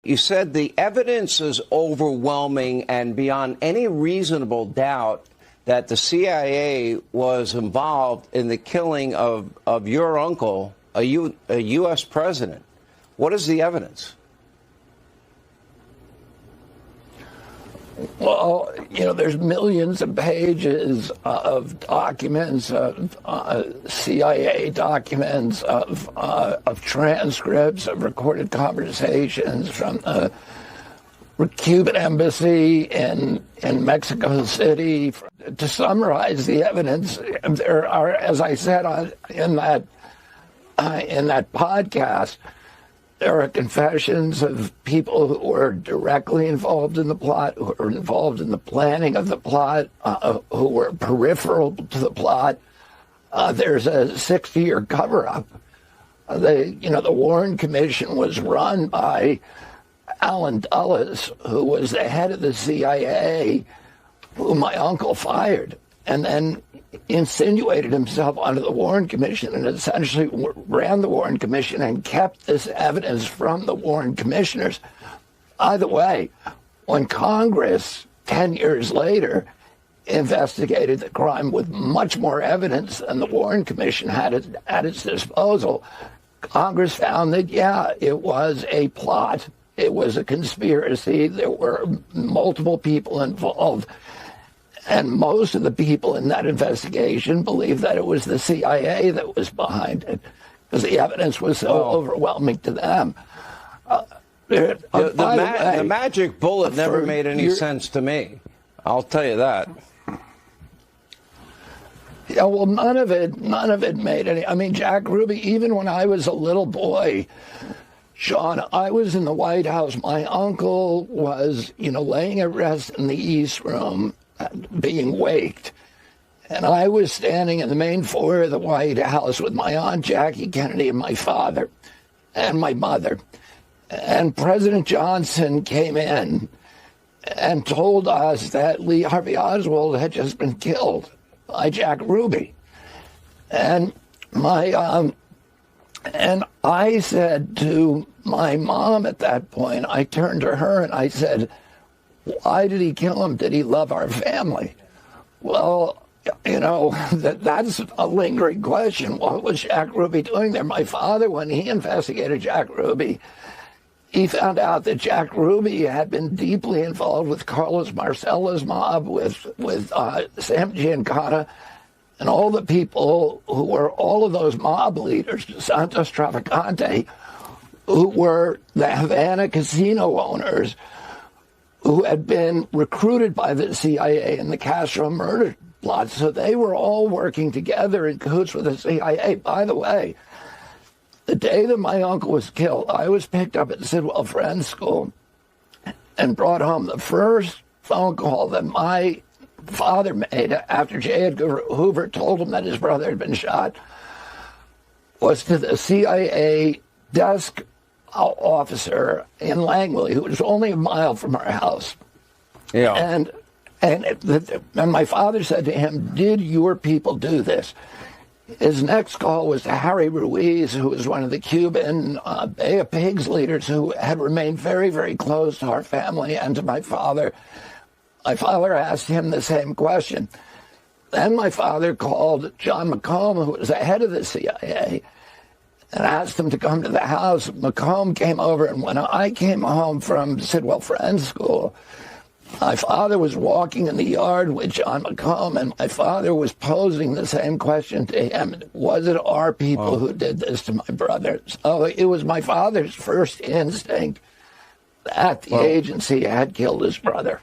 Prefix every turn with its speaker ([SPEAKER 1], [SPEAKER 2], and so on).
[SPEAKER 1] You said the evidence is overwhelming and beyond any reasonable doubt that the CIA was involved in the killing of your uncle, a U.S. president. What is the evidence?
[SPEAKER 2] Well, there's millions of pages of documents, of CIA documents, of transcripts, of recorded conversations from the Cuban embassy in Mexico City. To summarize the evidence, there are, as I said in that podcast, there are confessions of people who were directly involved in the plot, who were involved in the planning of the plot, who were peripheral to the plot. There's a 60-year cover-up. The Warren Commission was run by Alan Dulles, who was the head of the CIA, who my uncle fired, and then insinuated himself onto the Warren Commission and essentially ran the Warren Commission and kept this evidence from the Warren Commissioners. By the way, when Congress, 10 years later, investigated the crime with much more evidence than the Warren Commission had at its disposal, Congress found that, yeah, it was a plot. It was a conspiracy. There were multiple people involved. And most of the people in that investigation believed that it was the CIA that was behind it, because the evidence was so overwhelming to them.
[SPEAKER 1] The magic bullet never made any sense to me. I'll tell you that.
[SPEAKER 2] Yeah, well, none of it made any. I mean, Jack Ruby, even when I was a little boy, Sean, I was in the White House. My uncle was, laying at rest in the East Room, being waked. And I was standing in the main foyer of the White House with my Aunt Jackie Kennedy and my father and my mother. And President Johnson came in and told us that Lee Harvey Oswald had just been killed by Jack Ruby. And and I said to my mom at that point, I turned to her and I said, why did he kill him? Did he love our family? Well, that's a lingering question. What was Jack Ruby doing there? My father, when he investigated Jack Ruby, he found out that Jack Ruby had been deeply involved with Carlos Marcella's mob, with Sam Giancana, and all the people who were all of those mob leaders, Santos Traficante, who were the Havana casino owners, who had been recruited by the CIA in the Castro murder plot. So they were all working together in cahoots with the CIA. By the way, the day that my uncle was killed, I was picked up at Sidwell Friends School and brought home. The first phone call that my father made after J. Edgar Hoover told him that his brother had been shot was to the CIA desk officer in Langley, who was only a mile from our house.
[SPEAKER 1] Yeah.
[SPEAKER 2] And my father said to him, did your people do this? His next call was to Harry Ruiz, who was one of the Cuban Bay of Pigs leaders who had remained very, very close to our family and to my father. My father asked him the same question. Then my father called John McComb, who was the head of the CIA, and asked him to come to the house. McComb came over, and when I came home from Sidwell Friends School, my father was walking in the yard with John McComb, and my father was posing the same question to him. Was it our people who did this to my brother? So it was my father's first instinct that the agency had killed his brother.